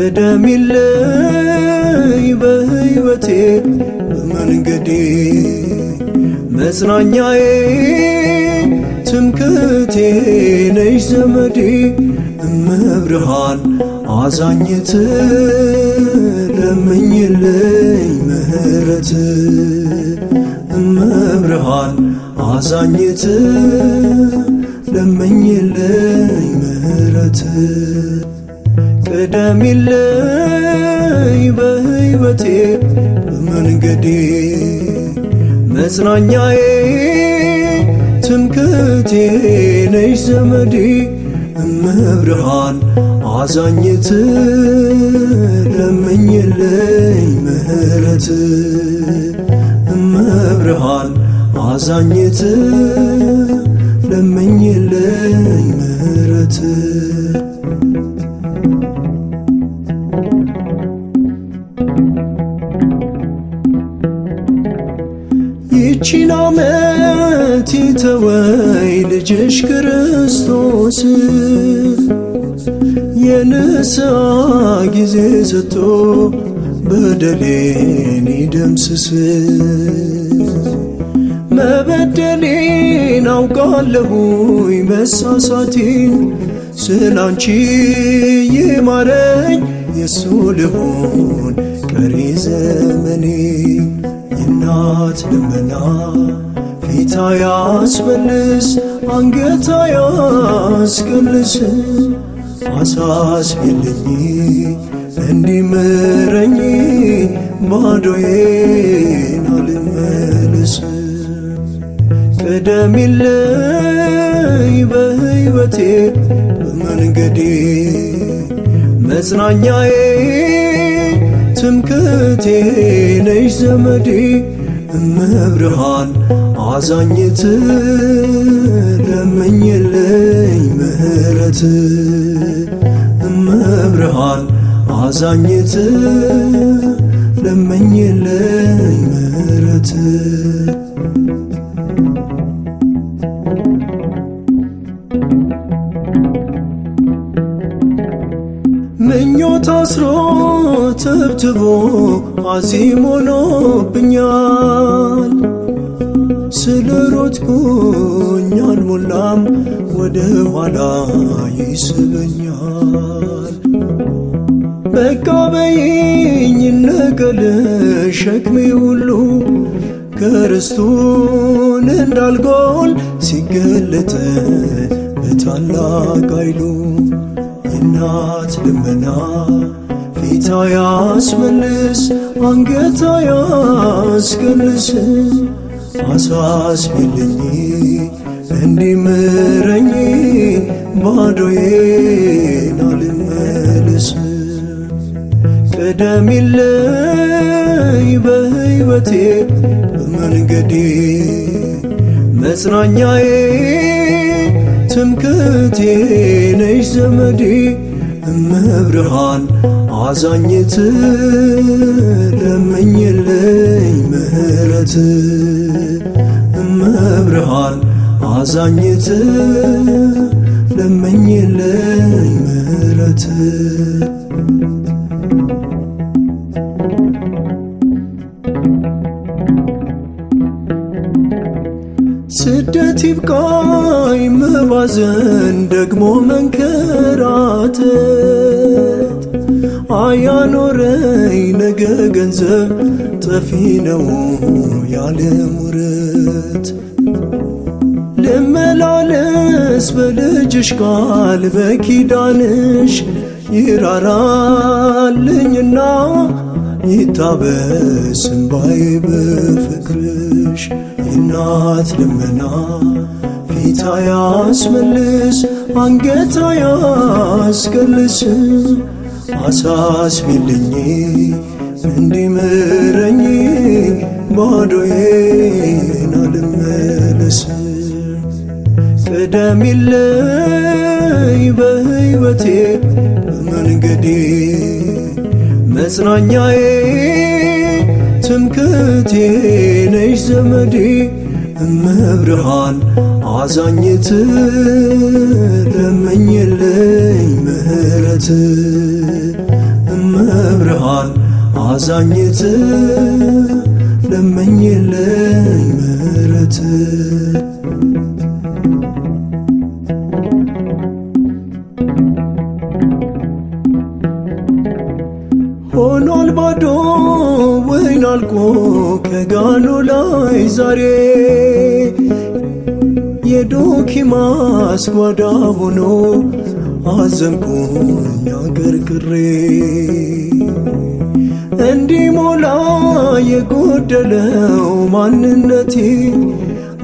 ቅደሚልኝ በሕይወቴ በመንገዴ መጽናኛዬ ትምክህቴ ነሽ ዘመዴ እመብርሃን አዛኝት ለምኝልኝ ምህረት እመብርሃን አዛኝት ለምኝልኝ ምህረት ቅደሚልኝ በሕይወቴ በመንገዴ መጽናኛዬ ትምክህቴ ነሽ ዘመዴ እመብርሃን አዛኝት ለምኝልኝ ምህረት እመብርሃን አዛኝት ለምኝልኝ ምህረት ይቺን ዓመት ይተወኝ ልጅሽ ክርስቶስ የንስሐ ጊዜ ሰጥቶ በደሌን ይደምስስ መበደሌን አውቃለሁኝ መሳሳቴን ስላንቺ ይማረኝ የሱ ልሆን ቀሪ ዘመኔ የእናት ልመና ፊታ ያስመልስ አንገታ ያስቀልስ አሳስቢልኝ እንዲምረኝ ባዶዬን አልመለስ ቅደሚልኝ በሕይወቴ በመንገዴ መጽናኛዬ ትምክህቴ ነሽ ዘመዴ እመብርሃን አዛኝት ለምኝልኝ ምህረት እመብርሃን አዛኝት ለምኝልኝ ምህረት ምኞት አስሮ ተብትቦ አዚም ሆኖብኛል ስለ ሮጥኩኝ አልሞላም ወደ ኋላ ይስበኛል በቃ በይኝ ይነቀል ሸክሜ ሁሉ ክርስቶን እንዳልጎል ሲገለጥ በታላቅ ኃይሉ የእናት ልመና ፊታ ያስመልስ አንገታ ያስቀልስ አሳስቢልኝ እንዲምረኝ ባዶዬን አልመለስ ቅደሚልኝ በሕይወቴ በመንገዴ መጽናኛዬ ትምክህቴ ነሽ ዘመዴ እመብርሃን አዛኝት ለምኝልኝ ምህረት እመብርሃን አዛኝት ለምኝልኝ ምህረት ስደት ይብቃኝ መባዘን ደግሞ መንከራተት አያኖረኝ ነገ ገንዘብ ጠፊ ነው ያለም ውረት ልመላለስ በልጅሽ ቃል በኪዳንሽ ይራራልኝና ይታበስ እንባዬ በፍቅርሽ የእናት ልመና ፊታ ያስመልስ አንገታ ያስቀልስ አሳስቢልኝ እንዲምረኝ ባዶዬን አልመለስ ቅደሚልኝ በሕይወቴ በመንገዴ መጽናኛዬ ትምክህቴ ነሽ ዘመዴ እመብርሃን አዛኝት ለምኝልኝ ምህረት እመብርሃን አዛኝት ለምኝልኝ ምሕረት ሆኗል ባዶ ወይን አልቆ ከጋኑ ላይ ዛሬ የዶኪማስ ጓዳ ሆኖ አዘንኩኝ አቀርቅሬ እንዲሞላ የጎደለው ማንነቴ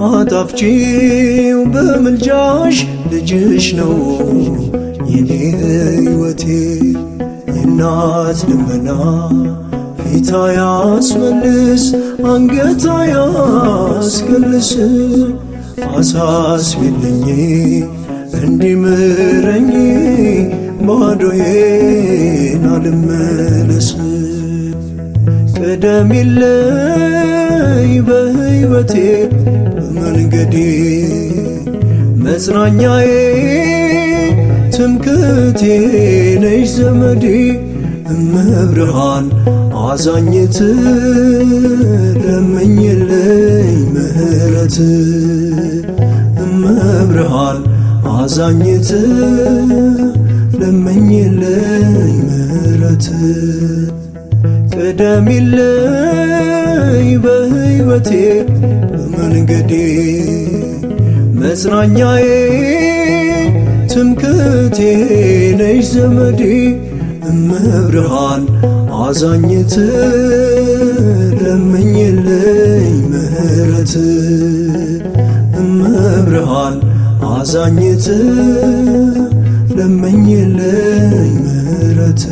አጣፍጪው በምልጃሽ ልጅሽ ነው የኔ ሕይወቴ የእናት ልመና ፊታ ያስመልስ አንገታ ያስገልስ አሳስቢልኝ እንዲምረኝ ባዶዬን አልመለስ ቅደሚልኝ በሕይወቴ በመንገዴ መጽናኛዬ ትምክህቴ ነሽ ዘመዴ እመብርሃን አዛኝት ለምኝልኝ ምሕረት እመብርሃን አዛኝት ለምኝልኝ ምሕረት ቅደሚልኝ በሕይወቴ በመንገዴ መጽናኛዬ ትምክህቴ ነሽ ዘመዴ እመብርሃን አዛኝት ለምኝልኝ ምሕረት እመብርሃን አዛኝት ለምኝልኝ ምሕረት